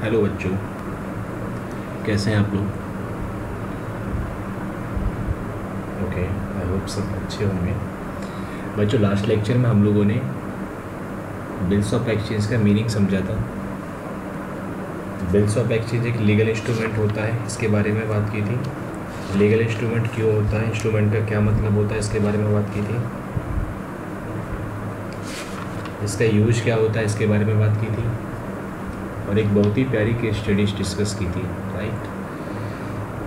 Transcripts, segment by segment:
Hello बच्चों, कैसे हैं आप लोग? ओके, आई होप सब अच्छे होंगे। बच्चों, लास्ट लेक्चर में हम लोगों ने बिल्स ऑफ एक्सचेंज का मीनिंग समझा था। बिल्स ऑफ एक्सचेंज एक लीगल इंस्ट्रूमेंट होता है, इसके बारे में बात की थी। लीगल इंस्ट्रूमेंट क्यों होता है, इंस्ट्रूमेंट का क्या मतलब होता है, इसके बारे में बात की थी। इसका यूज क्या होता है, इसके बारे में बात की थी। और एक बहुत ही प्यारी केस स्टडीज डिस्कस की थी, राइट।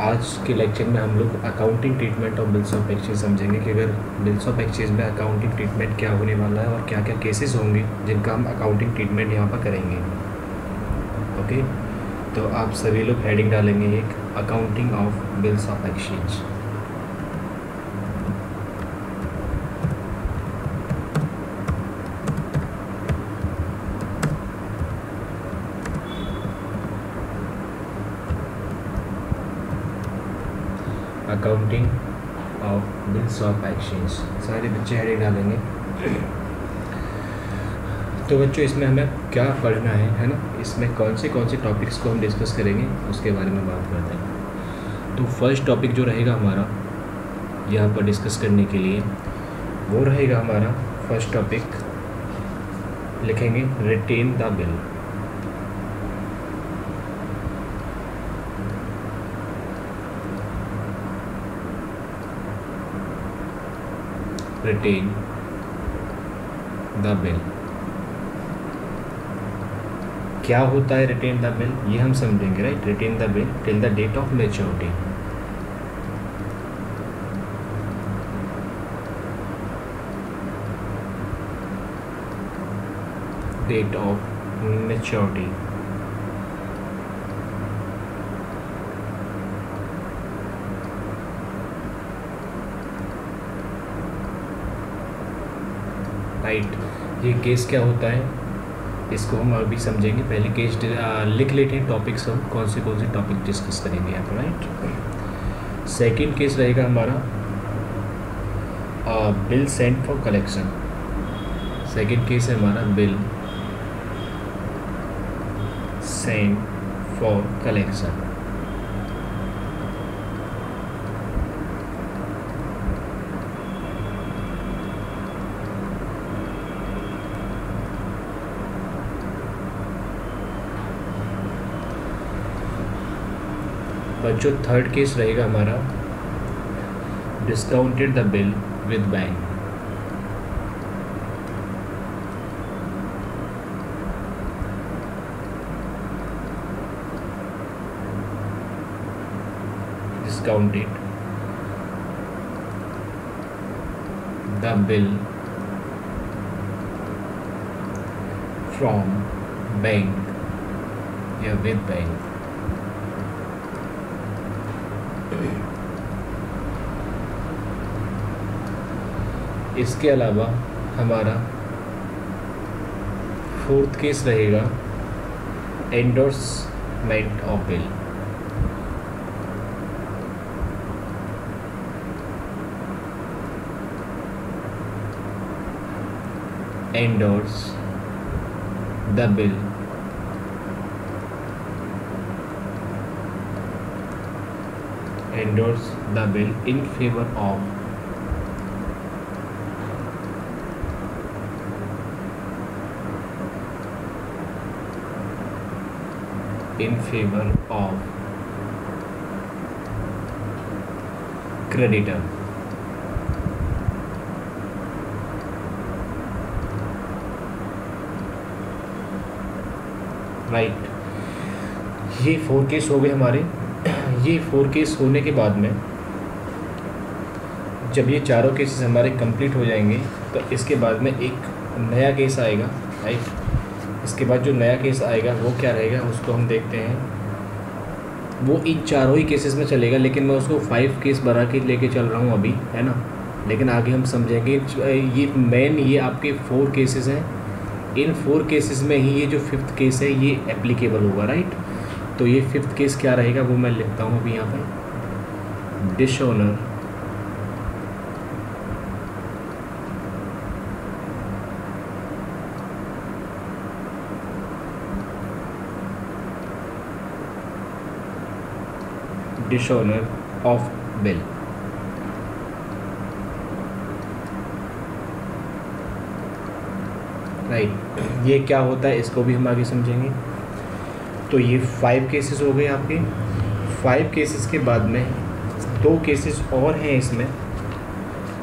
आज के लेक्चर में हम लोग accounting treatment of bills of exchange समझेंगे कि अगर बिल्स ऑफ एक्सचेंज में अकाउंटिंग ट्रीटमेंट क्या होने वाला है और क्या क्या केसेस होंगे जिनका हम अकाउंटिंग ट्रीटमेंट यहाँ पर करेंगे। ओके, तो आप सभी लोग हेडिंग डालेंगे एक accounting of bills of exchange. Accounting of bills of exchange, सारे बच्चे हेडिंग डालेंगे। तो बच्चों, इसमें हमें क्या पढ़ना है ना, इसमें कौन से टॉपिक्स को हम डिस्कस करेंगे उसके बारे में बात करते हैं। तो फर्स्ट टॉपिक जो रहेगा हमारा यहाँ पर डिस्कस करने के लिए, वो रहेगा हमारा फर्स्ट टॉपिक, लिखेंगे retain the bill. Retain the bill क्या होता है? रिटेन द बिल ये हम समझेंगे, right. Retain the bill till the date of maturity. Date of maturity, right. ये केस क्या होता है इसको हम अभी समझेंगे। पहले केस लिख लेते हैं टॉपिक्स, हम कौन से टॉपिक डिस्कस करेंगे यहाँ पर, राइट। सेकंड केस रहेगा हमारा bill sent for collection. Second case है हमारा बिल सेंट फॉर कलेक्शन। बच्चों, थर्ड केस रहेगा हमारा discounted the bill with bank. Discounted the bill from bank या विद बैंक। इसके अलावा हमारा फोर्थ केस रहेगा endorsement of bill. Endorse the bill endorse the bill in favour of creditor। Right, ये 4 case हो गए हमारे। ये 4 केस होने के बाद में जब ये चारों केसेस हमारे कंप्लीट हो जाएंगे तो इसके बाद में एक नया केस आएगा, राइट। इसके बाद जो नया केस आएगा वो क्या रहेगा उसको हम देखते हैं। वो इन चारों ही केसेस में चलेगा, लेकिन मैं उसको 5 केस बना के लेके चल रहा हूँ अभी, है ना। लेकिन आगे हम समझेंगे। ये मेन ये आपके 4 केसेस हैं। इन 4 केसेस में ही ये जो 5th केस है ये एप्लीकेबल होगा, राइट। तो ये 5th केस क्या रहेगा वो मैं लिखता हूँ अभी यहाँ पर। Dishonour dishonour of bill. Right, ये क्या होता है इसको भी हम आगे समझेंगे। तो ये 5 केसेस हो गए आपके। 5 केसेस के बाद में 2 केसेस और हैं इसमें।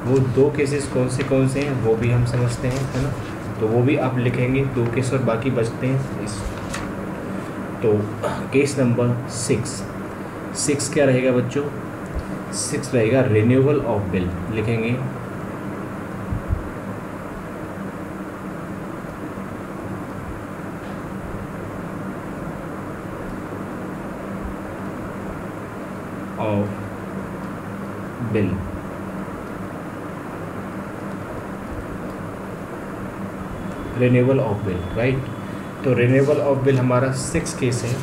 वो 2 केसेस कौन से हैं वो भी हम समझते हैं, है ना। तो वो भी आप लिखेंगे, 2 केस और बाकी बचते हैं इस। तो केस नंबर 6 क्या रहेगा बच्चों? 6 रहेगा रिन्यूअल ऑफ बिल। लिखेंगे of bill. Renewal of bill, right. तो रिन्यूअल ऑफ बिल हमारा 6 केस है।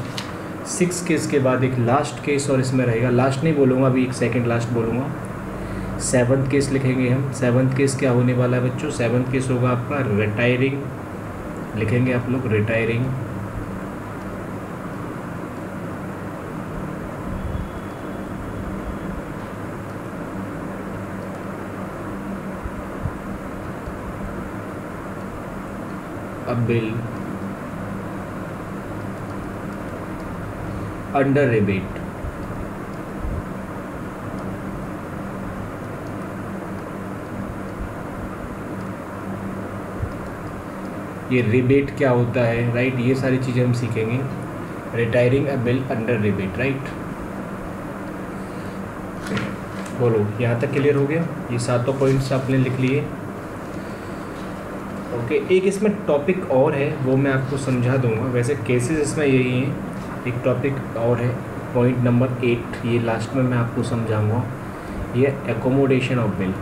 6 केस के बाद एक लास्ट केस और इसमें रहेगा, लास्ट नहीं बोलूँगा अभी, एक सेकंड लास्ट बोलूँगा। 7th केस लिखेंगे हम। 7th केस क्या होने वाला है बच्चों? 7th केस होगा आपका रिटायरिंग। लिखेंगे आप लोग रिटायरिंग अ बिल अंडर रिबेट। ये रिबेट क्या होता है, राइट, ये सारी चीज़ें हम सीखेंगे। रिटायरिंग अ बिल अंडर रिबेट, राइट। बोलो, यहाँ तक क्लियर हो गया? ये 7 पॉइंट्स आपने लिख लिए। ओके, एक इसमें टॉपिक और है, वो मैं आपको समझा दूंगा। वैसे केसेस इसमें यही हैं, एक टॉपिक और है, पॉइंट नंबर 8, ये लास्ट में मैं आपको समझाऊंगा। ये accommodation of bill.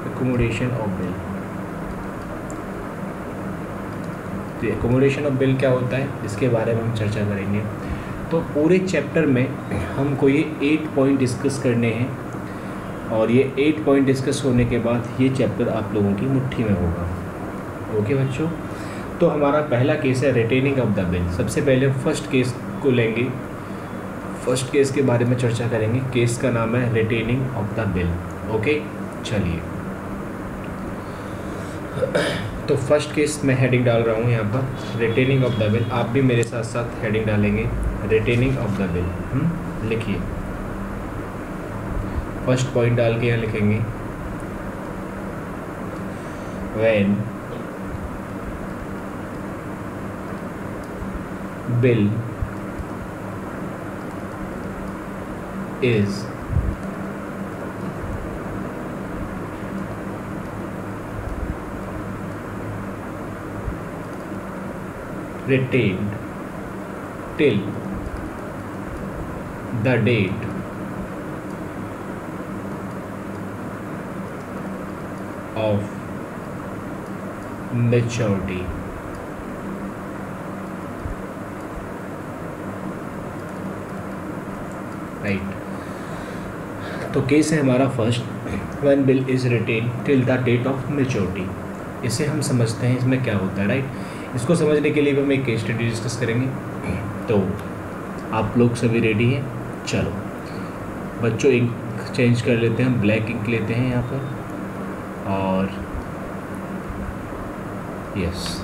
Accommodation of bill. तो एकोमोडेशन ऑफ बिल क्या होता है, इसके बारे में हम चर्चा करेंगे। तो पूरे चैप्टर में हमको ये 8 पॉइंट डिस्कस करने हैं, और ये 8 पॉइंट डिस्कस होने के बाद ये चैप्टर आप लोगों की मुट्ठी में होगा। ओके बच्चों, तो हमारा पहला केस है रिटेनिंग ऑफ द बिल। सबसे पहले फर्स्ट केस को लेंगे, फर्स्ट केस के बारे में चर्चा करेंगे। केस का नाम है retaining of the bill. Okay, चलिए। तो फर्स्ट केस मैं हेडिंग डाल रहा हूँ यहाँ पर, रिटेनिंग ऑफ द बिल। आप भी मेरे साथ साथ हेडिंग डालेंगे, रिटेनिंग ऑफ द बिल। लिखिए, फर्स्ट पॉइंट डाल के यहाँ लिखेंगे, when bill is retained till the date of maturity, right. तो केस है हमारा first, when bill is retain till the date of maturity. इसे हम समझते हैं इसमें क्या होता है, राइट। इसको समझने के लिए भी हम एक केस स्टडी डिस्कस करेंगे। तो आप लोग सभी रेडी हैं? चलो बच्चों, इंक चेंज कर लेते हैं, ब्लैक इंक लेते हैं यहाँ पर, और यस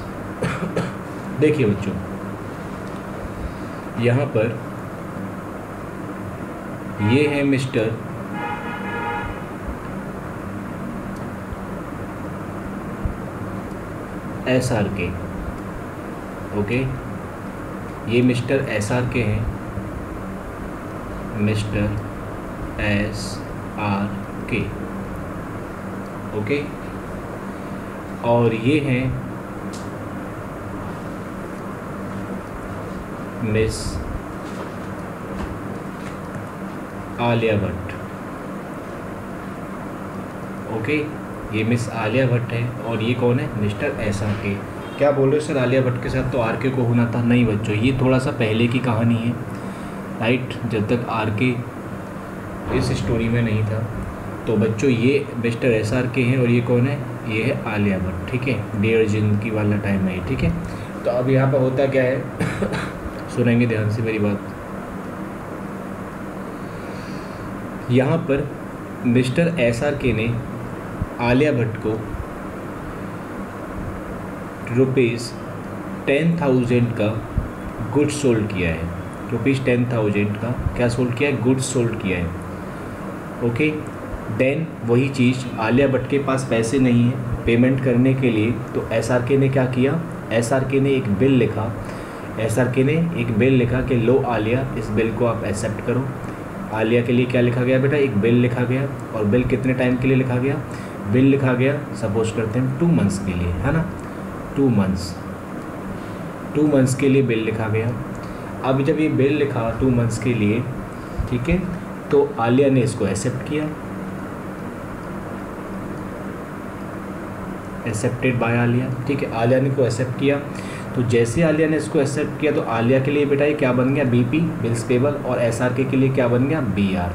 देखिए बच्चों, यहाँ पर ये है मिस्टर SRK। ओके, ये मिस्टर SRK हैं, मिस्टर SRK। ओके, और ये हैं मिस आलिया भट्ट। ओके, ये मिस आलिया भट्ट है, और ये कौन है? Mister SRK। क्या बोल रहे हो सर, आलिया भट्ट के साथ तो RK को होना था? नहीं बच्चों, ये थोड़ा सा पहले की कहानी है, राइट। जब तक RK इस स्टोरी में नहीं था, तो बच्चों ये मिस्टर एसआर के हैं और ये कौन है, ये है आलिया भट्ट, ठीक है। डियर जिंदगी वाला टाइम है ये, ठीक है। तो अब यहाँ पर होता क्या है सुनेंगे ध्यान से मेरी बात। यहाँ पर मिस्टर एसआर के ने आलिया भट्ट को ₹10,000 का गुड्स सोल्ड किया है। ₹10,000 का क्या सोल्ड किया है, गुड्स सोल्ड किया है। ओके, देन वही चीज़ आलिया भट्ट के पास पैसे नहीं है पेमेंट करने के लिए, तो एसआरके ने क्या किया, एसआरके ने एक बिल लिखा, एसआरके ने एक बिल लिखा कि लो आलिया, इस बिल को आप एक्सेप्ट करो। आलिया के लिए क्या लिखा गया बेटा, एक बिल लिखा गया। और बिल कितने टाइम के लिए लिखा गया, बिल लिखा गया सपोज करते हैं 2 मंथ्स के लिए, है ना, 2 मंथ्स के लिए बिल लिखा गया। अब जब ये बिल लिखा 2 मंथ्स के लिए, ठीक है, तो आलिया ने इसको एक्सेप्ट किया, एक्सेप्टेड बाय आलिया, ठीक है। आलिया ने को एक्सेप्ट किया, तो जैसे आलिया ने इसको एक्सेप्ट किया तो आलिया के लिए बेटा ये क्या बन गया, बीपी बिल्स पेबल, और एसआरके के लिए क्या बन गया, बीआर।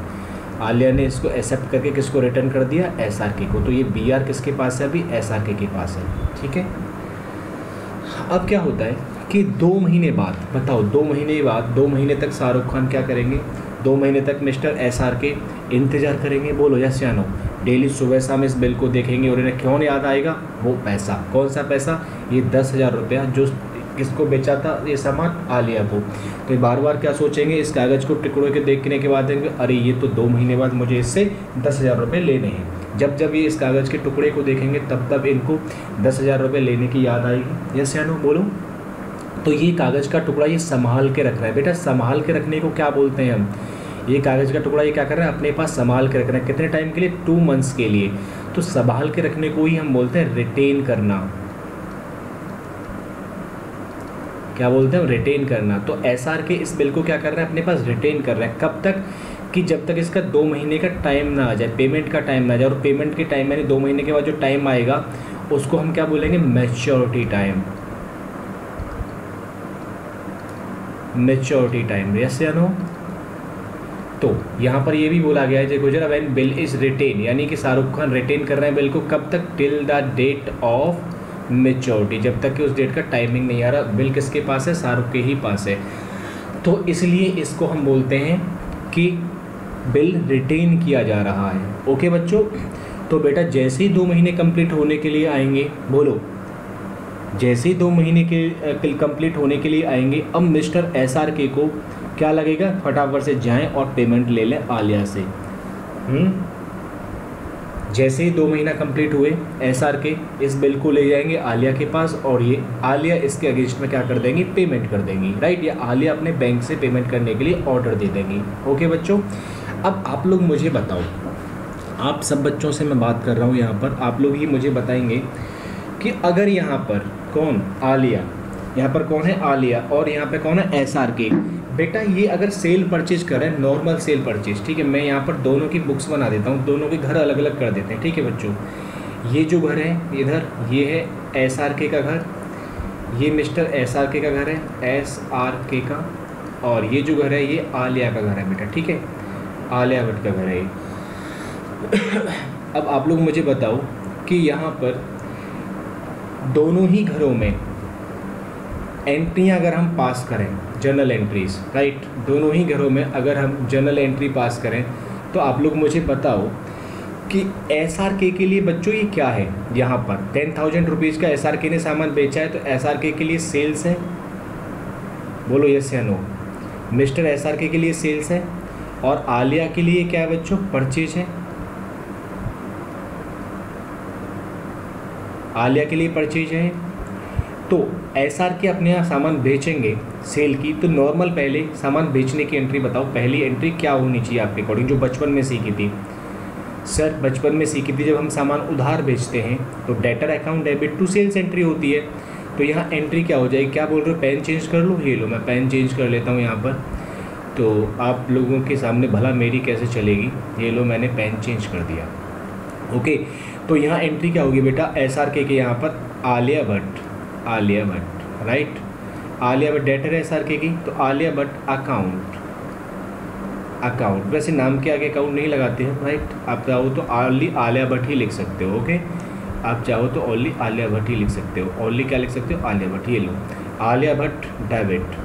आलिया ने इसको एक्सेप्ट करके किसको रिटर्न कर दिया, एसआरके को। तो ये बीआर किसके पास है, अभी एसआरके के पास है, ठीक है। अब क्या होता है कि 2 महीने बाद, बताओ 2 महीने बाद, 2 महीने तक शाहरुख खान क्या करेंगे, 2 महीने तक मिस्टर एसआरके इंतज़ार करेंगे। बोलो यस या नो। डेली सुबह शाम इस बिल को देखेंगे और इन्हें क्यों याद आएगा, वो पैसा, कौन सा पैसा, ये 10,000 रुपया जो किसको बेचा था ये सामान, आलिया को। तो बार बार क्या सोचेंगे, इस कागज़ को टुकड़ों के देखने के बाद देंगे, अरे ये तो 2 महीने बाद मुझे इससे 10,000 रुपये लेने हैं। जब जब ये इस कागज़ के टुकड़े को देखेंगे तब तब इनको 10,000 रुपये लेने की याद आएगी। यस या नो बोलो। तो ये कागज़ का टुकड़ा ये संभाल के रख रहा है बेटा, संभाल के रखने को क्या बोलते हैं हम, ये कागज़ का टुकड़ा ये क्या कर रहा है, अपने पास संभाल के रख रहा है। कितने टाइम के लिए, 2 मंथ्स के लिए। तो संभाल के रखने को ही हम बोलते हैं रिटेन करना। क्या बोलते हैं, रिटेन करना। तो एसआरके इस बिल को क्या कर रहा है, अपने पास रिटेन कर रहा है। कब तक, कि जब तक इसका 2 महीने का टाइम ना आ जाए, पेमेंट का टाइम ना आ जाए। और पेमेंट के टाइम यानी 2 महीने के बाद जो टाइम आएगा उसको हम क्या बोलेंगे, maturity time, maturity time. Yes या नो। तो यहाँ पर ये भी बोला गया है, देखो जरा, व्हेन बिल इज रिटेन, यानी कि शाहरुख खान रिटेन कर रहे हैं बिल को, कब तक, till the date of maturity, जब तक कि उस डेट का टाइमिंग नहीं आ रहा। बिल किसके पास है, शाहरुख के ही पास है। तो इसलिए इसको हम बोलते हैं कि बिल रिटेन किया जा रहा है। ओके बच्चों। तो बेटा जैसे ही 2 महीने कंप्लीट होने के लिए आएंगे, बोलो, जैसे ही 2 महीने के कंप्लीट होने के लिए आएंगे, अब मिस्टर एसआरके को क्या लगेगा, फटाफट से जाएं और पेमेंट ले लें आलिया से। जैसे ही 2 महीना कंप्लीट हुए, एसआरके इस बिल को ले जाएंगे आलिया के पास, और ये आलिया इसके अगेंस्ट में क्या कर देंगी, पेमेंट कर देंगी, राइट। या आलिया अपने बैंक से पेमेंट करने के लिए ऑर्डर दे देंगी। ओके बच्चों। अब आप लोग मुझे बताओ, आप सब बच्चों से मैं बात कर रहा हूँ यहाँ पर, आप लोग ही मुझे बताएंगे कि अगर यहाँ पर कौन, आलिया, यहाँ पर कौन है, आलिया, और यहाँ पे कौन है, एसआरके। बेटा ये अगर सेल परचेज करें, नॉर्मल सेल परचेज, ठीक है, मैं यहाँ पर दोनों की बुक्स बना देता हूँ, दोनों के घर अलग अलग कर देते हैं, ठीक है बच्चों। ये जो घर है इधर, ये है एसआरके का घर, ये मिस्टर एसआरके का घर है, एसआरके का, और ये जो घर है ये आलिया का घर है बेटा, ठीक है, आलिया भट्ट का घर है ये। अब आप लोग मुझे बताओ कि यहाँ पर दोनों ही घरों में एंट्रियाँ अगर हम पास करें, जर्नल एंट्रीज, राइट, दोनों ही घरों में अगर हम जर्नल एंट्री पास करें, तो आप लोग मुझे बताओ कि एसआरके के लिए बच्चों ये क्या है। यहाँ पर 10,000 रुपीज़ का एसआरके ने सामान बेचा है, तो एसआरके के लिए सेल्स है, बोलो यस या नो। मिस्टर एसआरके के लिए सेल्स है, और आलिया के लिए क्या है बच्चों, परचेज है। आलिया के लिए परचेज है। तो एसआरके अपने यहाँ सामान बेचेंगे सेल की, तो नॉर्मल पहले सामान बेचने की एंट्री बताओ, पहली एंट्री क्या होनी चाहिए आपके अकॉर्डिंग, जो बचपन में सीखी थी। सर बचपन में सीखी थी, जब हम सामान उधार बेचते हैं तो debtor account debit to sales entry होती है। तो यहाँ एंट्री क्या हो जाएगी, क्या बोल रहे हो, पेन चेंज कर लो, ये लो मैं पेन चेंज कर लेता हूँ यहाँ पर, तो आप लोगों के सामने भला मेरी कैसे चलेगी, ये लो मैंने पेन चेंज कर दिया। ओके, तो यहाँ एंट्री क्या होगी बेटा, एसआरके के यहाँ पर आलिया भट्ट, आलिया भट्ट, राइट, आलिया भट्ट डेटर है एसआरके की, तो आलिया भट्ट अकाउंट, अकाउंट, वैसे नाम के आगे अकाउंट नहीं लगाते हैं, राइट। आप चाहो तो ओनली आलिया भट्ट ही लिख सकते हो, ओके। आप चाहो तो ओनली आलिया भट्ट ही लिख सकते हो, ओनली क्या लिख सकते हो, आलिया भट्ट। ये लो, आलिया भट्ट डेबिट,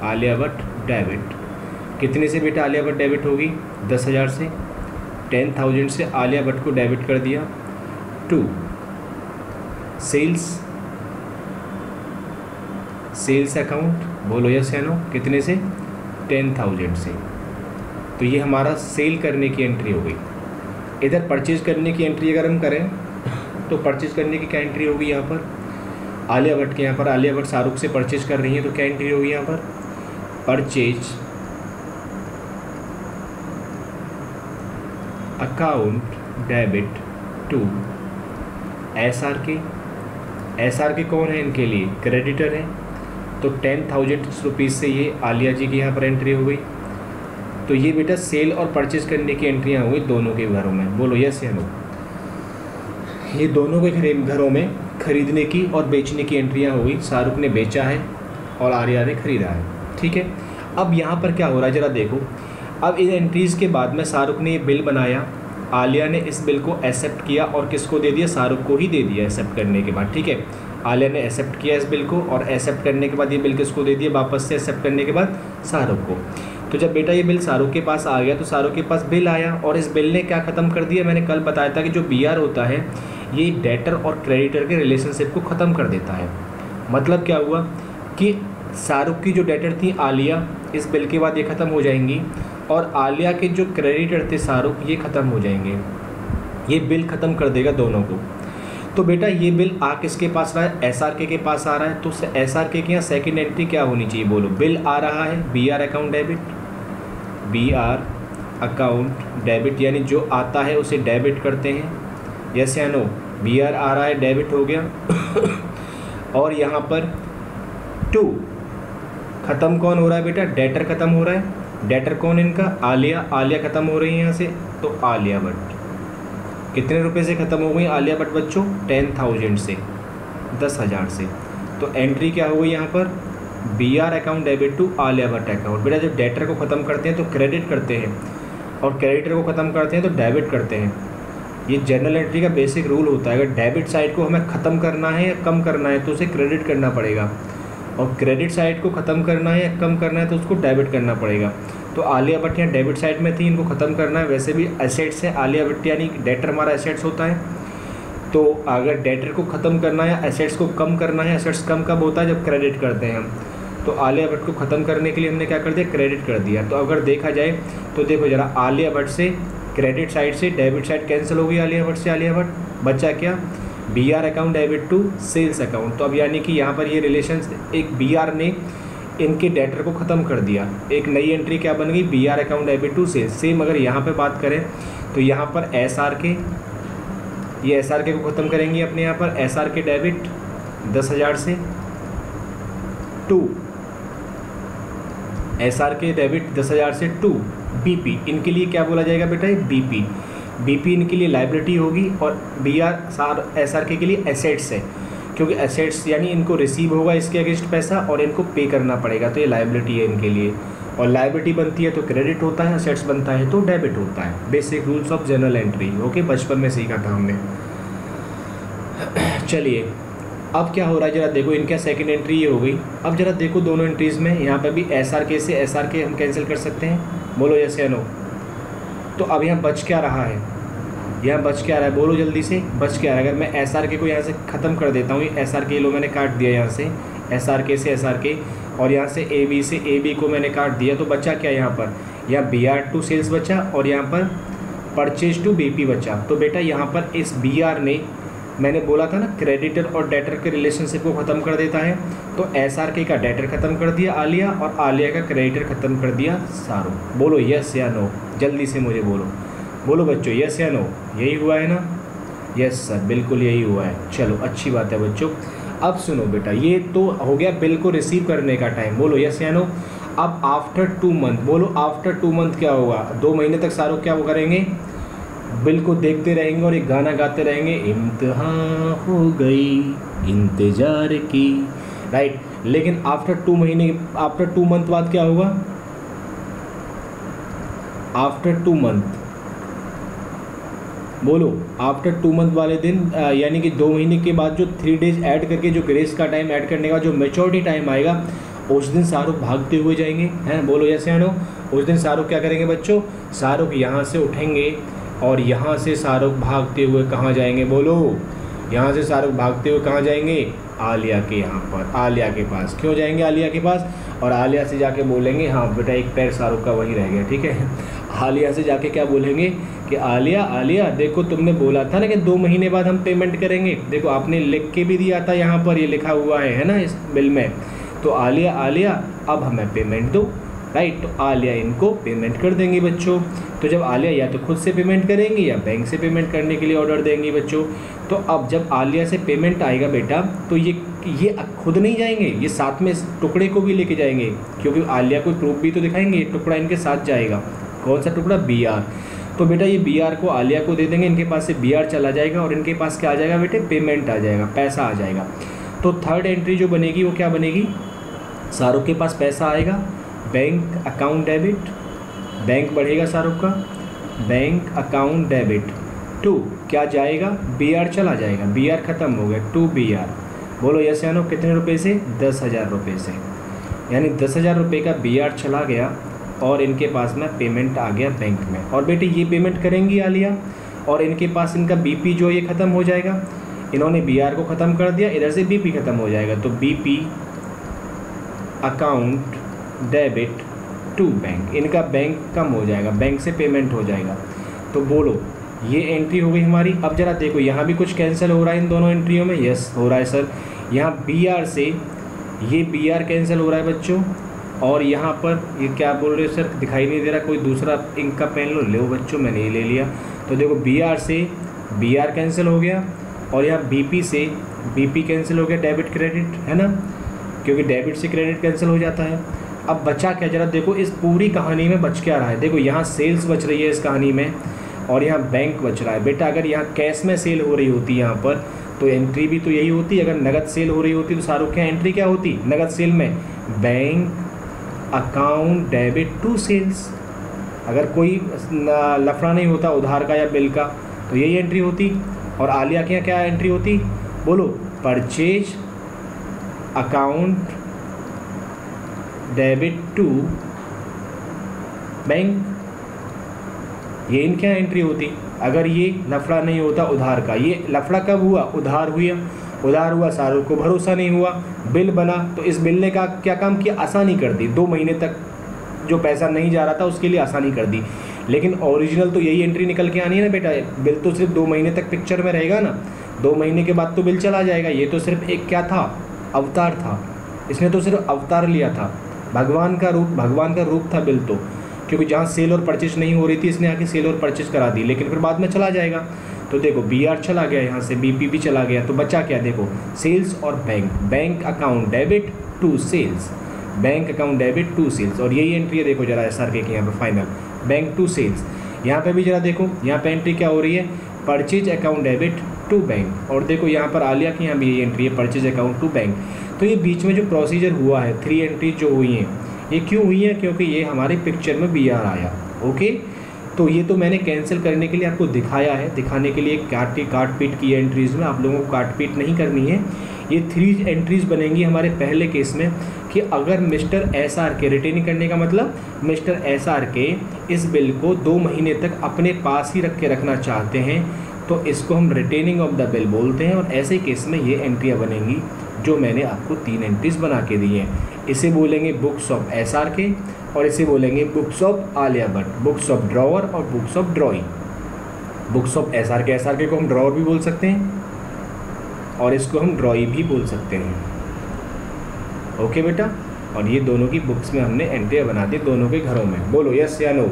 आलिया भट्ट डेबिट। कितने से बेटा आलिया भट्ट डेबिट होगी, 10,000 से, 10,000 से आलिया भट्ट को डेबिट कर दिया। 2 सेल्स अकाउंट, बोलो यस या नो, कितने से, 10,000 से। तो ये हमारा सेल करने की एंट्री हो गई। इधर परचेज करने की एंट्री अगर हम करें तो परचेज करने की क्या एंट्री होगी यहाँ पर, आलिया भट्ट के यहाँ पर आलिया भट्ट शाहरुख से परचेज कर रही है, तो क्या एंट्री होगी यहाँ पर, purchase account debit to SRK। SRK कौन है इनके लिए, क्रेडिटर है। तो 10,000 रुपीज़ से ये आलिया जी की यहाँ पर एंट्री हो गई। तो ये बेटा सेल और परचेज करने की एंट्रियाँ हुई दोनों के घरों में, बोलो यस या नो। ये दोनों के घरों में खरीदने की और बेचने की एंट्रियाँ हुई। शाहरुख ने बेचा है और आलिया ने खरीदा है, ठीक है। अब यहाँ पर क्या हो रहा है ज़रा देखो। अब इन एंट्रीज़ के बाद में शाहरुख ने ये बिल बनाया, आलिया ने इस बिल को एक्सेप्ट किया और किसको दे दिया, शाहरुख को ही दे दिया एक्सेप्ट करने के बाद, ठीक है। आलिया ने एक्सेप्ट किया इस बिल को और एक्सेप्ट करने के बाद ये बिल किसको दे दिया, वापस से एक्सेप्ट करने के बाद शाहरुख को। तो जब बेटा ये बिल शाहरुख के पास आ गया तो शाहरुख के पास बिल आया और इस बिल ने क्या ख़त्म कर दिया, मैंने कल बताया था कि जो BR होता है ये डेटर और क्रेडिटर के रिलेशनशिप को ख़त्म कर देता है। मतलब क्या हुआ कि शाहरुख की जो डेटर थी आलिया, इस बिल के बाद ये ख़त्म हो जाएंगी और आलिया के जो क्रेडिटर थे शाहरुख, ये ख़त्म हो जाएंगे। ये बिल ख़त्म कर देगा दोनों को। तो बेटा ये बिल आ किसके पास रहा है, SRK के पास आ रहा है। तो SRK की यहाँ सेकेंड एंट्री क्या होनी चाहिए, बोलो, बिल आ रहा है BR account debit, BR account debit, यानी जो आता है उसे डेबिट करते हैं, यस या नो। BR आ रहा है, डेबिट हो गया। और यहाँ पर 2 ख़त्म कौन हो रहा है बेटा, डेटर ख़त्म हो रहा है। डेटर कौन इनका, आलिया, आलिया ख़त्म हो रही है यहाँ से, तो आलिया भट्ट कितने रुपए से ख़त्म हो गई आलिया भट्ट बच्चों, 10,000 से, 10,000 से। तो एंट्री क्या हो गई यहाँ पर, BR account debit to Alia Bhatt account. बेटा जब डेटर को ख़त्म करते हैं तो क्रेडिट करते हैं और क्रेडिटर को ख़त्म करते हैं तो डेबिट करते हैं। ये जनरल एंट्री का बेसिक रूल होता है। अगर डेबिट साइड को हमें ख़त्म करना है या कम करना है तो उसे क्रेडिट करना पड़ेगा, और क्रेडिट साइड को ख़त्म करना है या कम करना है तो उसको डेबिट करना पड़ेगा। तो आलिया भट्ट यहाँ डेबिट साइड में थी, इनको ख़त्म करना है। वैसे भी एसेट्स है आलिया भट्ट, यानी डेटर हमारा एसेट्स होता है। तो अगर डेटर को ख़त्म करना है या एसेट्स को कम करना है, एसेट्स कम कब होता है, जब क्रेडिट करते हैं हम। तो आलिया भट्ट को ख़त्म करने के लिए हमने क्या कर दिया, क्रेडिट कर दिया। तो अगर देखा जाए तो देखो ज़रा, आलिया भट्ट से क्रेडिट साइड से डेबिट साइड कैंसिल हो गई, आलिया भट्ट से आलिया भट्ट, बचा क्या, BR account debit to sales account. तो अब यानी कि यहाँ पर ये रिलेशन, एक BR ने इनके डेटर को ख़त्म कर दिया, एक नई एंट्री क्या बन गई, BR account debit to sales. Same अगर यहाँ पे बात करें तो यहाँ पर SRK, ये SRK को ख़त्म करेंगे अपने यहाँ पर, SRK डेबिट 10,000 से, टू SRK डेबिट 10,000 से टू BP। इनके लिए क्या बोला जाएगा बेटा, BP इनके लिए लाइबिलिटी होगी और BR SRK के लिए एसेट्स है, क्योंकि एसेट्स यानी इनको रिसीव होगा इसके अगेंस्ट पैसा और इनको पे करना पड़ेगा, तो ये लाइबिलिटी है इनके लिए। और लाइबिलिटी बनती है तो क्रेडिट होता है, एसेट्स बनता है तो डेबिट होता है। Basic rules of general entry, okay, बचपन में सीखा था हमने। चलिए अब क्या हो रहा है जरा देखो, इनका सेकंड एंट्री ये हो गई। अब जरा देखो दोनों एंट्रीज़ में, यहाँ पे भी SRK से SRK हम कैंसिल कर सकते हैं, बोलो यस या नो। तो अब यहाँ बच क्या रहा है, यहाँ बच क्या रहा है, बोलो जल्दी से, बच क्या रहा है। अगर मैं SRK को यहाँ से ख़त्म कर देता हूँ, ये SRK लो मैंने काट दिया यहाँ से, SRK से SRK, और यहाँ से AB से AB को मैंने काट दिया, तो बचा क्या यहाँ पर, यहाँ BR टू सेल्स बचा और यहाँ पर परचेज टू BP बचा। तो बेटा यहाँ पर इस BR ने, मैंने बोला था ना क्रेडिटर और डेटर के रिलेशनशिप को ख़त्म कर देता है, तो SRK का डेटर ख़त्म कर दिया आलिया और आलिया का क्रेडिटर ख़त्म कर दिया शाहरुख। बोलो यस या नो, जल्दी से मुझे बोलो बच्चों, यस या नो, यही हुआ है ना, यस सर बिल्कुल यही हुआ है। चलो अच्छी बात है बच्चों। अब सुनो बेटा, ये तो हो गया बिल को रिसीव करने का टाइम, बोलो यस या नो। अब आफ्टर 2 मंथ, बोलो आफ्टर 2 मंथ क्या होगा, 2 महीने तक शाहरुख क्या वो करेंगे, बिल को देखते रहेंगे और एक गाना गाते रहेंगे, इम्तिहान हो गई इंतजार की, राइट। लेकिन आफ्टर 2 मंथ बाद क्या होगा, आफ्टर 2 मंथ, बोलो आफ्टर 2 मंथ वाले दिन, यानी कि 2 महीने के बाद जो 3 डेज ऐड करके जो ग्रेस का टाइम ऐड करने का जो मेच्योरिटी टाइम आएगा, उस दिन शाहरुख भागते हुए जाएंगे, हैं बोलो यस या नो। उस दिन शाहरुख क्या करेंगे बच्चों, शाहरुख यहाँ से उठेंगे और यहाँ से शाहरुख भागते हुए कहाँ जाएंगे, बोलो यहाँ से शाहरुख भागते हुए कहाँ जाएंगे, आलिया के यहाँ पर, आलिया के पास। क्यों जाएंगे आलिया के पास, और आलिया से जाके बोलेंगे, हाँ बेटा एक पैर शाहरुख का वहीं रह गया, ठीक है। आलिया से जाके क्या बोलेंगे कि आलिया आलिया देखो तुमने बोला था ना कि 2 महीने बाद हम पेमेंट करेंगे, देखो आपने लिख के भी दिया था, यहाँ पर ये लिखा हुआ है ना इस बिल में, तो आलिया आलिया अब हमें पेमेंट दो, राइट। तो आलिया इनको पेमेंट कर देंगी बच्चों। तो जब आलिया या तो खुद से पेमेंट करेंगी या बैंक से पेमेंट करने के लिए ऑर्डर देंगी बच्चों। तो अब जब आलिया से पेमेंट आएगा बेटा, तो ये खुद नहीं जाएंगे, ये साथ में इस टुकड़े को भी लेके जाएंगे, क्योंकि आलिया को प्रूफ भी तो दिखाएंगे, टुकड़ा इनके साथ जाएगा। कौन सा टुकड़ा, BR। तो बेटा ये BR को आलिया को दे देंगे, इनके पास से BR चला जाएगा और इनके पास क्या आ जाएगा बेटे, पेमेंट आ जाएगा, पैसा आ जाएगा। तो थर्ड एंट्री जो बनेगी वो क्या बनेगी, शाहरुख के पास पैसा आएगा, बैंक अकाउंट डेबिट, बैंक बढ़ेगा शाहरुख का, बैंक अकाउंट डेबिट टू क्या जाएगा, BR चला जाएगा, BR ख़त्म हो गया, टू BR। बोलो यस या नो, कितने रुपए से, 10,000 रुपये से, यानी 10,000 रुपये का BR चला गया और इनके पास में पेमेंट आ गया बैंक में। और बेटे ये पेमेंट करेंगी आलिया, और इनके पास इनका BP जो ये ख़त्म हो जाएगा, इन्होंने BR को ख़त्म कर दिया, इधर से BP ख़त्म हो जाएगा, तो BP account debit to bank, इनका बैंक कम हो जाएगा, बैंक से पेमेंट हो जाएगा। तो बोलो ये एंट्री हो गई हमारी। अब जरा देखो यहाँ भी कुछ कैंसिल हो रहा है इन दोनों एंट्रियों में, यस हो रहा है सर। यहाँ BR से ये BR कैंसिल हो रहा है बच्चों, और यहाँ पर ये क्या बोल रहे हो सर, दिखाई नहीं दे रहा, कोई दूसरा इंक का पेन लो बच्चों, मैंने ये ले लिया। तो देखो BR से BR कैंसिल हो गया, और यहाँ BP से BP कैंसिल हो गया, डेबिट क्रेडिट है ना, क्योंकि डेबिट से क्रेडिट कैंसिल हो जाता है। अब बचा क्या, जरा देखो इस पूरी कहानी में बच क्या रहा है, देखो यहाँ सेल्स बच रही है इस कहानी में, और यहाँ बैंक बच रहा है। बेटा अगर यहाँ कैश में सेल हो रही होती यहाँ पर, तो एंट्री भी तो यही होती, अगर नगद सेल हो रही होती तो शाहरुख की एंट्री क्या होती, नगद सेल में bank account debit to sales. अगर कोई लफड़ा नहीं होता उधार का या बिल का, तो यही एंट्री होती। और आलिया के यहाँ क्या एंट्री होती, बोलो purchase account debit to bank, ये इनके यहाँ एंट्री होती। अगर ये लफड़ा नहीं होता उधार का, ये लफड़ा कब हुआ, उधार हुआ, शाहरुख को भरोसा नहीं हुआ, बिल बना, तो इस बिल ने क्या काम किया, आसानी कर दी, 2 महीने तक जो पैसा नहीं जा रहा था उसके लिए आसानी कर दी। लेकिन ओरिजिनल तो यही एंट्री निकल के आनी है ना बेटा, बिल तो सिर्फ 2 महीने तक पिक्चर में रहेगा ना, 2 महीने के बाद तो बिल चला जाएगा। ये तो सिर्फ एक क्या था, अवतार था, इसने तो सिर्फ अवतार लिया था, भगवान का रूप था बिल तो, क्योंकि जहाँ सेल और परचेज नहीं हो रही थी इसने आके सेल और परचेज करा दी, लेकिन फिर बाद में चला जाएगा। तो देखो BR चला गया, यहाँ से BP भी चला गया, तो बचा क्या, देखो सेल्स और bank account debit to sales, bank account debit to sales, और यही एंट्री है देखो जरा SRK की यहाँ पे फाइनल, बैंक टू सेल्स। यहाँ पे भी जरा देखो, यहाँ पे एंट्री क्या हो रही है, purchase account debit to bank, और देखो यहाँ पर आलिया की यहाँ भी यही एंट्री है, परचेज अकाउंट टू बैंक। तो ये बीच में जो प्रोसीजर हुआ है, 3 एंट्री जो हुई हैं, ये क्यों हुई है, क्योंकि ये हमारे पिक्चर में BR आया। ओके, तो ये तो मैंने कैंसिल करने के लिए आपको दिखाया है, दिखाने के लिए काट पीट की एंट्रीज़ में आप लोगों को काट पीट नहीं करनी है। ये 3 एंट्रीज़ बनेंगी हमारे पहले केस में कि अगर मिस्टर SRK, रिटेनिंग करने का मतलब मिस्टर SRK इस बिल को 2 महीने तक अपने पास ही रख के रखना चाहते हैं, तो इसको हम रिटेनिंग ऑफ द बिल बोलते हैं। और ऐसे केस में ये एंट्रियाँ बनेंगी जो मैंने आपको 3 एंट्रीज़ बना के दी हैं। इसे बोलेंगे बुक्स ऑफ SRK, और इसे बोलेंगे books of Alia Bhatt, books of drawer और books of drawing. Books of SRK को हम ड्रॉवर भी बोल सकते हैं, और इसको हम ड्रॉई भी बोल सकते हैं। ओके बेटा, और ये दोनों की बुक्स में हमने एंट्रियाँ बना दी दोनों के घरों में। बोलो यस या नो।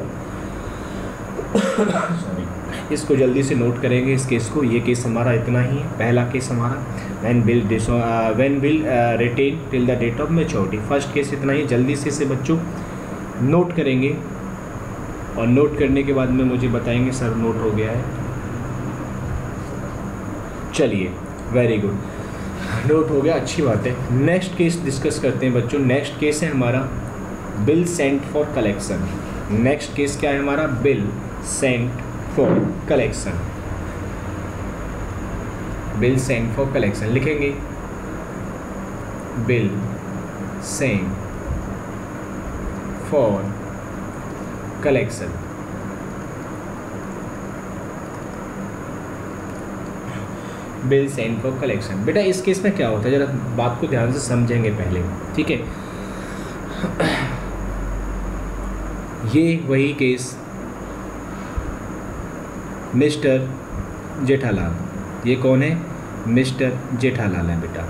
सॉरी, इसको जल्दी से नोट करेंगे इस केस को। ये केस हमारा इतना ही है, पहला केस हमारा when bill retain till the date of maturity. First case इतना ही, जल्दी से इसे बच्चों नोट करेंगे, और नोट करने के बाद में मुझे बताएंगे सर नोट हो गया है। चलिए, वेरी गुड, नोट हो गया, अच्छी बात है। नेक्स्ट केस डिस्कस करते हैं बच्चों। नेक्स्ट केस है हमारा bill sent for collection. Next case क्या है हमारा, bill sent for collection. Bill sent for collection लिखेंगे, bill sent for collection. Bill sent for collection. बेटा इस केस में क्या होता है, जरा बात को ध्यान से समझेंगे पहले, ठीक है। ये वही केस मिस्टर जेठालाल, ये कौन है, मिस्टर जेठालाल है बेटा,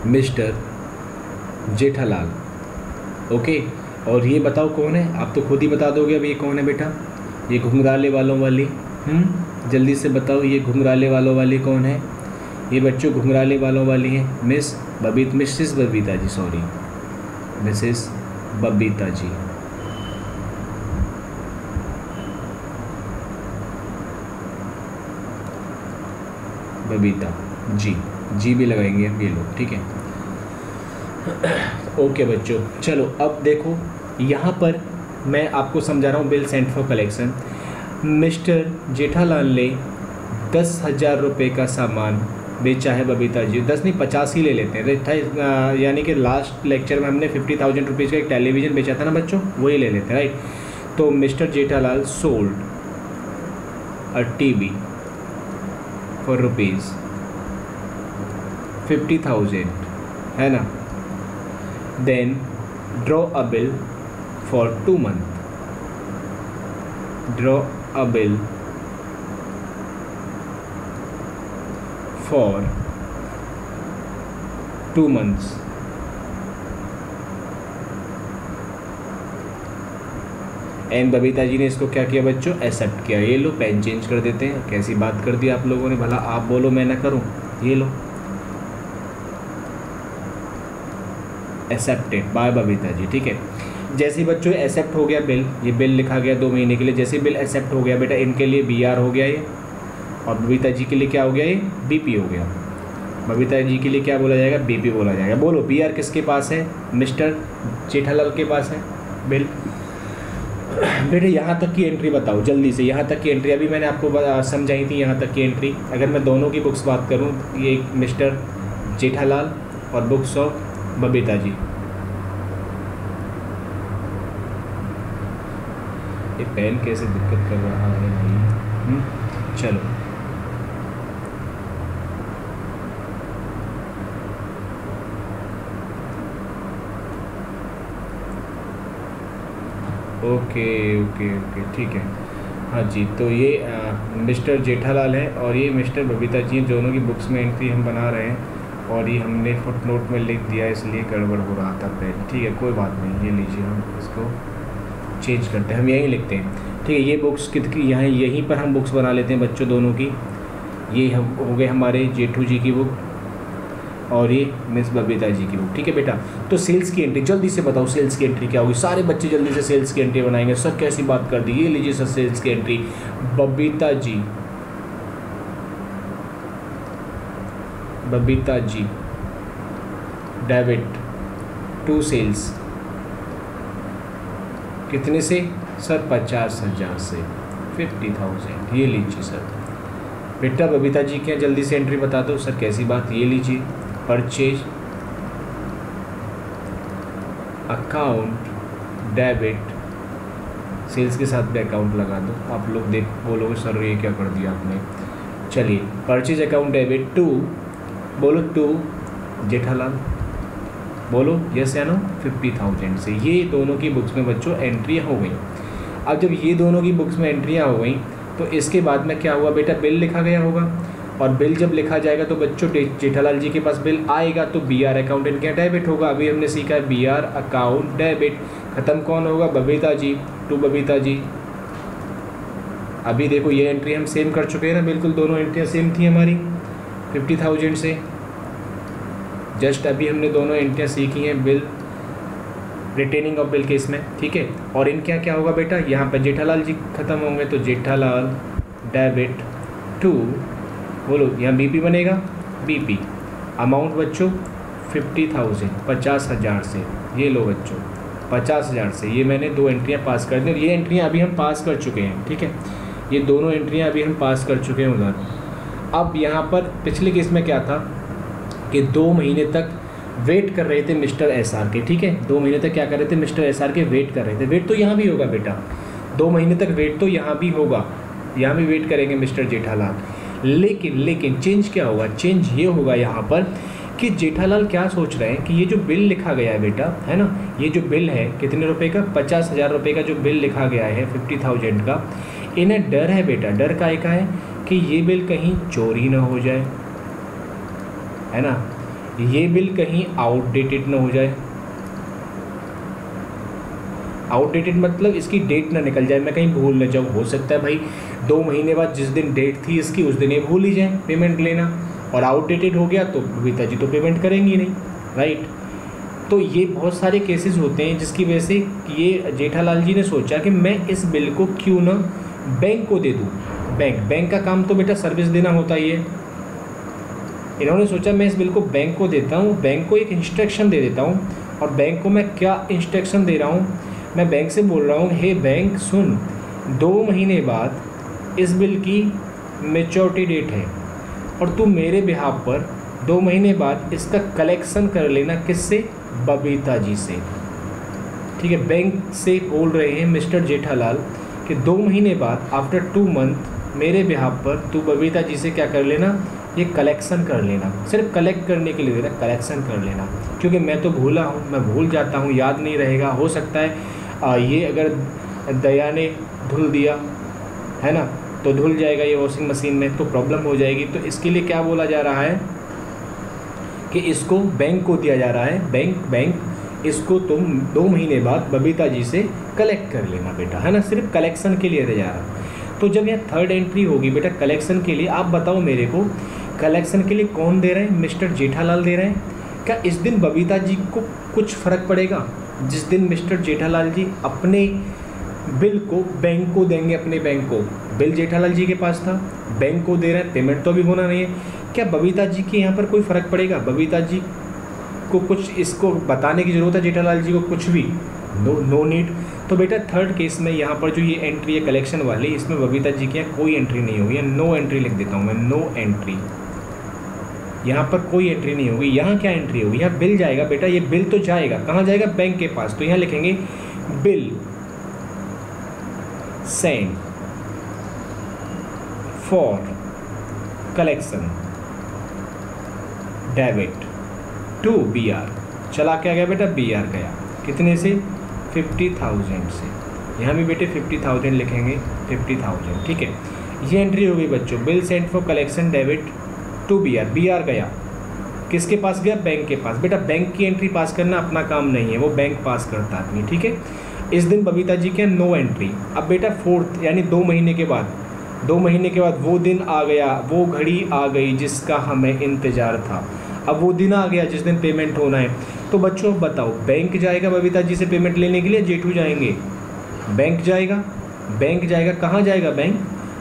मिस्टर जेठालाल, ओके। और ये बताओ कौन है, आप तो खुद ही बता दोगे अब ये कौन है बेटा, ये घुंघराले वालों वाली, जल्दी से बताओ ये घुंघराले वालों वाली कौन है, ये बच्चों घुंघराले वालों वाली है Mrs Babita ji, sorry Mrs Babita ji. Babita ji, जी भी लगाएंगे हम, ये लोग, ठीक है। ओके बच्चों, चलो अब देखो यहाँ पर मैं आपको समझा रहा हूँ bill sent for collection. Mister Jethalal ने 10,000 रुपये का सामान बेचा है बबीता जी, 10 नहीं 50 ही ले लेते हैं, यानी कि लास्ट लेक्चर में हमने 50,000 रुपीज़ का एक टेलीविज़न बेचा था ना बच्चों, वही ले लेते हैं, राइट। तो mister Jethalal sold a TV for rupees 50,000, है ना। Then draw a bill for 2 months, draw a bill for 2 months। And Babita ji ने इसको क्या किया बच्चों, एक्सेप्ट किया। ये लो पेन चेंज कर देते हैं, कैसी बात कर दी आप लोगों ने, भला आप बोलो मैं ना करूं, ये लो एक्सेप्टेड बाय बबीता जी, ठीक है। जैसे ही बच्चों एक्सेप्ट हो गया बिल, ये बिल लिखा गया 2 महीने के लिए, जैसे बिल एक्सेप्ट हो गया बेटा, इनके लिए BR हो गया ये, और बबीता जी के लिए क्या हो गया ये, BP हो गया। बबीता जी के लिए क्या बोला जाएगा, BP बोला जाएगा। बोलो BR किसके पास है, मिस्टर जेठालाल के पास है बिल। बेटे यहाँ तक की एंट्री बताओ जल्दी से, यहाँ तक की एंट्री अभी मैंने आपको समझाई थी, यहाँ तक की एंट्री। अगर मैं दोनों की बुक्स बात करूँ, ये मिस्टर जेठालाल और बुक्स ऑफ बबीता जी, ये पेन कैसे दिक्कत कर रहा है भाई, चलो ओके ओके ओके, ठीक है। हाँ जी, तो ये मिस्टर जेठालाल है और ये मिस्टर बबीता जी हैं, दोनों की बुक्स में एंट्री हम बना रहे हैं, और ये हमने फुटनोट में लिख दिया, इसलिए गड़बड़ हो रहा था पेन, ठीक है, कोई बात नहीं। ये लीजिए, हम इसको चेंज करते हैं, हम यहीं लिखते हैं, ठीक है। ये बुक्स कितनी यहाँ यहीं पर हम बुक्स बना लेते हैं बच्चों दोनों की। ये हम हो गए हमारे जेठू जी की बुक और ये मिस बबीता जी की बुक, ठीक है बेटा। तो सेल्स की एंट्री जल्दी से बताओ, सेल्स की एंट्री क्या होगी, सारे बच्चे जल्दी से सेल्स की एंट्री बनाएंगे। सर कैसी बात कर दी, ये लीजिए सर सेल्स की entry, Babita ji debit to sales, कितने से सर, 50,000 से 50,000, ये लीजिए सर। बेटा बबीता जी क्या, जल्दी से एंट्री बता दो सर, कैसी बात, ये लीजिए परचेज अकाउंट डेबिट, सेल्स के साथ भी अकाउंट लगा दो। आप लोग बोलोगे सर ये क्या कर दिया आपने। चलिए परचेज अकाउंट डेबिट टू, बोलो टू जेठालाल, बोलो यस या नो, 50,000 से। ये दोनों की बुक्स में बच्चों एंट्रियाँ हो गई। अब जब ये दोनों की बुक्स में एंट्रियाँ हो गई तो इसके बाद में क्या हुआ बेटा, बिल लिखा गया होगा, और बिल जब लिखा जाएगा तो बच्चों जेठालाल जी के पास बिल आएगा तो BR अकाउंट इनके यहाँ डेबिट होगा। अभी हमने सीखा है BR अकाउंट डेबिट, ख़त्म कौन होगा, बबीता जी, टू बबीता जी। अभी देखो ये एंट्री हम सेम कर चुके हैं ना, बिल्कुल दोनों एंट्रियाँ सेम थी हमारी 50,000 से। जस्ट अभी हमने दोनों एंट्रियाँ सीखी हैं bill, retaining of bill case में, ठीक है। और इनके क्या होगा बेटा, यहाँ पर जेठालाल जी खत्म होंगे तो जेठालाल डेबिट टू, बोलो यहाँ BP बनेगा, BP अमाउंट बच्चों 50,000, 50,000 से ये लो बच्चों 50,000 से ये मैंने 2 एंट्रियाँ पास कर दी। ये एंट्रियाँ अभी हम पास कर चुके हैं, ठीक है, ये दोनों एंट्रियाँ अभी हम पास कर चुके हैं उधर। अब यहाँ पर पिछले केस में क्या था कि 2 महीने तक वेट कर रहे थे मिस्टर एसआर के, ठीक है, 2 महीने तक क्या कर रहे थे मिस्टर एसआर के वेट कर रहे थे। वेट तो यहाँ भी होगा बेटा, 2 महीने तक वेट तो यहाँ भी होगा, यहाँ भी वेट करेंगे मिस्टर जेठालाल। लेकिन चेंज क्या होगा, चेंज ये होगा यहाँ पर कि जेठालाल क्या सोच रहे हैं कि ये जो बिल लिखा गया है बेटा, है ना, ये जो बिल है कितने रुपए का, 50,000 रुपये का जो बिल लिखा गया है 50,000 का, इन्हें डर है बेटा, डर काहे का है कि ये बिल कहीं चोरी ना हो जाए, है ना, ये बिल कहीं आउटडेटेड ना हो जाए। आउटडेटेड मतलब इसकी डेट ना निकल जाए, मैं कहीं भूल न जाऊँ। हो सकता है भाई 2 महीने बाद जिस दिन डेट थी इसकी उस दिन ये भूल ही जाए पेमेंट लेना, और आउटडेटेड हो गया तो बबीता जी तो पेमेंट करेंगी नहीं, राइट। तो ये बहुत सारे केसेस होते हैं जिसकी वजह से ये जेठालाल जी ने सोचा कि मैं इस बिल को क्यों ना बैंक को दे दूँ। बैंक का काम तो बेटा सर्विस देना होता ही है। इन्होंने सोचा मैं इस बिल को बैंक को देता हूँ, बैंक को एक इंस्ट्रक्शन दे देता हूँ। और बैंक को मैं क्या इंस्ट्रक्शन दे रहा हूँ, मैं बैंक से बोल रहा हूँ, हे बैंक सुन, 2 महीने बाद इस बिल की मैच्योरिटी डेट है और तू मेरे बिहाफ पर 2 महीने बाद इसका कलेक्शन कर लेना, किससे, बबीता जी से, ठीक है। बैंक से बोल रहे हैं मिस्टर जेठालाल कि 2 महीने बाद आफ्टर 2 मंथ मेरे बिहाफ पर तू बबीता जी से क्या कर लेना, ये कलेक्शन कर लेना। सिर्फ कलेक्ट करने के लिए दे रहा, कलेक्शन कर लेना, क्योंकि मैं तो भूला हूँ, मैं भूल जाता हूँ, याद नहीं रहेगा। हो सकता है ये अगर दया ने धुल दिया, है ना, तो धुल जाएगा ये वॉशिंग मशीन में, तो प्रॉब्लम हो जाएगी। तो इसके लिए क्या बोला जा रहा है कि इसको बैंक को दिया जा रहा है, बैंक इसको तुम 2 महीने बाद बबीता जी से कलेक्ट कर लेना बेटा, है ना, सिर्फ कलेक्शन के लिए दे जा रहा। तो जब यहाँ 3rd एंट्री होगी बेटा कलेक्शन के लिए, आप बताओ मेरे को कलेक्शन के लिए कौन दे रहे हैं, मिस्टर जेठालाल दे रहे हैं। क्या इस दिन बबीता जी को कुछ फ़र्क पड़ेगा? जिस दिन मिस्टर जेठालाल जी अपने बिल को बैंक को देंगे, अपने बैंक को, बिल जेठालाल जी के पास था, बैंक को दे रहे हैं, पेमेंट तो अभी होना नहीं है, क्या बबीता जी के यहाँ पर कोई फ़र्क पड़ेगा? बबीता जी को कुछ इसको बताने की ज़रूरत है जेठालाल जी को? कुछ भी नो नीड। तो बेटा 3rd केस में यहाँ पर जो ये एंट्री है कलेक्शन वाली, इसमें बबीता जी के यहाँ कोई एंट्री नहीं होगी, नो एंट्री लिख देता हूँ मैं, नो एंट्री, यहाँ पर कोई एंट्री नहीं होगी। यहाँ क्या एंट्री होगी, यहाँ बिल जाएगा बेटा, ये बिल तो जाएगा, कहाँ जाएगा, बैंक के पास। तो यहाँ लिखेंगे bill send for collection debit to BR। चला क्या गया बेटा, BR गया, कितने से, 50,000 से। यहाँ भी बेटे 50,000 लिखेंगे, 50,000, ठीक है। ये एंट्री हो गई बच्चों, bill send for collection debit to BR गया, किसके पास गया, बैंक के पास। बेटा बैंक की एंट्री पास करना अपना काम नहीं है, वो बैंक पास करता है अपनी, ठीक है। इस दिन बबीता जी के नो एंट्री। अब बेटा 4th यानी 2 महीने के बाद, 2 महीने के बाद वो दिन आ गया, वो घड़ी आ गई जिसका हमें इंतज़ार था। अब वो दिन आ गया जिस दिन पेमेंट होना है। तो बच्चों बताओ, बैंक जाएगा बबीता जी से पेमेंट लेने के लिए, जेठू जाएंगे, बैंक जाएगा, बैंक जाएगा, कहाँ जाएगा बैंक,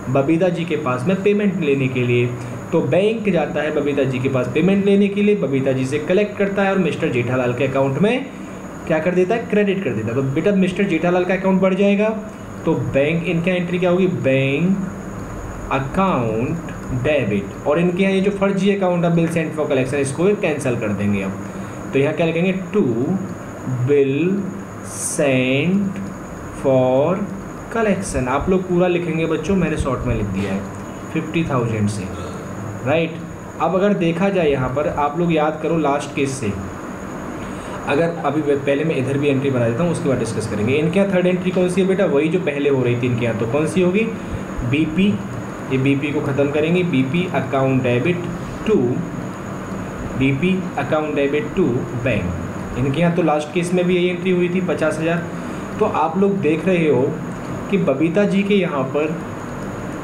बबीता जी के पास में पेमेंट लेने के लिए। तो बैंक जाता है बबीता जी के पास पेमेंट लेने के लिए, बबीता जी से कलेक्ट करता है और मिस्टर जेठालाल के अकाउंट में क्या कर देता है, क्रेडिट कर देता है। तो बेटा मिस्टर जेठालाल का अकाउंट बढ़ जाएगा, तो बैंक, इनका एंट्री क्या होगी, बैंक अकाउंट डेबिट, और इनके यहाँ ये जो फर्जी अकाउंट है बिल सेंड फॉर कलेक्शन, इसको कैंसिल कर देंगे अब। तो यहाँ क्या लिखेंगे, to bill send for collection. आप लोग पूरा लिखेंगे बच्चों, मैंने शॉर्ट में लिख दिया है 50,000 से, राइट। अब अगर देखा जाए यहाँ पर, आप लोग याद करो लास्ट केस से, अगर अभी पहले मैं इधर भी एंट्री बना देता हूँ, उसके बाद डिस्कस करेंगे। इनके यहाँ 3rd एंट्री कौन सी है बेटा, वही जो पहले हो रही थी इनके यहाँ, तो कौन सी होगी, BP, ये BP को ख़त्म करेंगे, BP account debit to, BP account debit to bank. इनके यहाँ तो लास्ट केस में भी यही एंट्री हुई थी 50,000। तो आप लोग देख रहे हो कि बबीता जी के यहाँ पर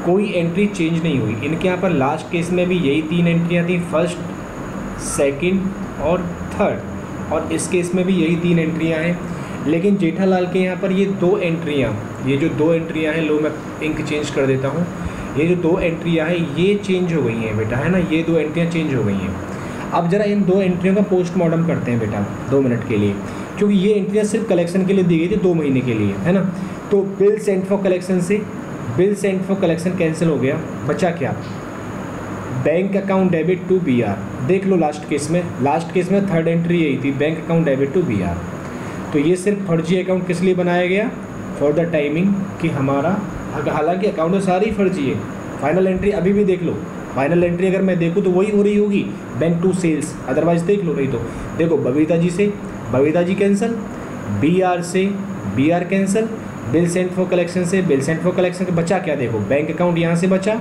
कोई एंट्री चेंज नहीं हुई। इनके यहाँ पर लास्ट केस में भी यही 3 एंट्रियाँ थी, 1st, 2nd और 3rd, और इस केस में भी यही 3 एंट्रियाँ हैं। लेकिन जेठालाल के यहाँ पर ये 2 एंट्रियाँ, ये जो 2 एंट्रियाँ हैं, लो मैं इंक चेंज कर देता हूँ, ये जो 2 एंट्रियाँ हैं ये चेंज हो गई हैं बेटा, है ना, ये 2 एंट्रियाँ चेंज हो गई हैं। अब ज़रा इन 2 एंट्रियों का पोस्टमार्टम करते हैं बेटा 2 मिनट के लिए, क्योंकि ये एंट्रियाँ सिर्फ कलेक्शन के लिए दी गई थी 2 महीने के लिए, है ना। तो बिल सेंट फॉर कलेक्शन से bill sent for collection cancel हो गया, बचा क्या, bank account debit to BR। देख लो लास्ट केस में थर्ड एंट्री यही थी, bank account debit to BR। तो ये सिर्फ फर्जी अकाउंट किस लिए बनाया गया, फॉर द टाइमिंग कि हमारा, हालांकि अकाउंट तो सारी फर्जी है। फाइनल एंट्री अभी भी देख लो, फाइनल एंट्री अगर मैं देखूँ तो वही हो रही होगी, बैंक टू सेल्स, अदरवाइज देख लो। नहीं तो देखो बबीता जी कैंसिल, BR से BR cancel, bill sent for collection से बिल सेंट फॉर कलेक्शन के बचा क्या, देखो बैंक अकाउंट यहाँ से बचा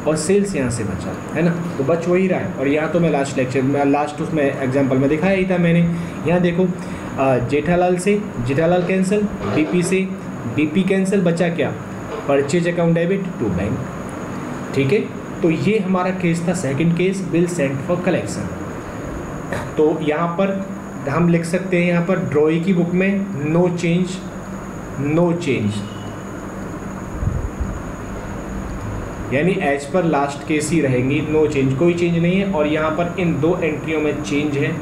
और सेल्स यहाँ से बचा, है ना। तो बच वही रहा है। और यहाँ तो मैं लास्ट उसमें एग्जाम्पल में दिखाया ही था मैंने। यहाँ देखो जेठालाल कैंसिल, BP से BP कैंसिल, बचा क्या, purchase account debit to bank. ठीक है, तो ये हमारा केस था, second case, bill sent for collection. तो यहाँ पर हम लिख सकते हैं, यहाँ पर ड्रॉई की बुक में नो चेंज, यानी एज पर लास्ट केस ही रहेंगी, नो चेंज, कोई चेंज नहीं है। और यहाँ पर इन 2 एंट्रियों में चेंज है,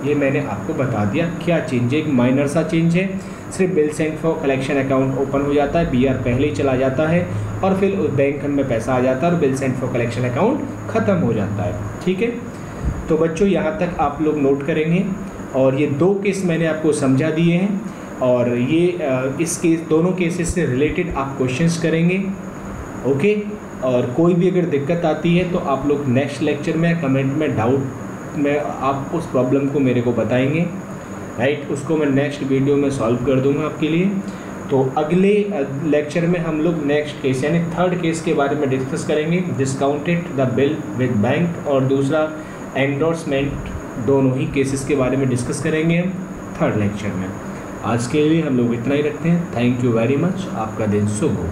ये मैंने आपको बता दिया क्या चेंज है। एक माइनर सा चेंज है, सिर्फ bill sent for collection account open हो जाता है, BR पहले ही चला जाता है और फिर बैंक में पैसा आ जाता है और bill sent for collection account ख़त्म हो जाता है। ठीक है, तो बच्चों यहाँ तक आप लोग नोट करेंगे। और ये 2 केस मैंने आपको समझा दिए हैं, और ये इस केस, दोनों केसेस से रिलेटेड आप क्वेश्चंस करेंगे। ओके, और कोई भी अगर दिक्कत आती है तो आप लोग नेक्स्ट लेक्चर में कमेंट में डाउट में आप उस प्रॉब्लम को मेरे को बताएंगे, राइट। उसको मैं नेक्स्ट वीडियो में सॉल्व कर दूंगा आपके लिए। तो अगले लेक्चर में हम लोग नेक्स्ट केस यानी थर्ड केस के बारे में डिस्कस करेंगे, discounted the bill with bank, और दूसरा एंडोर्समेंट, दोनों ही केसेस के बारे में डिस्कस करेंगे हम थर्ड लेक्चर में। आज के लिए हम लोग इतना ही रखते हैं। थैंक यू वेरी मच, आपका दिन शुभ हो।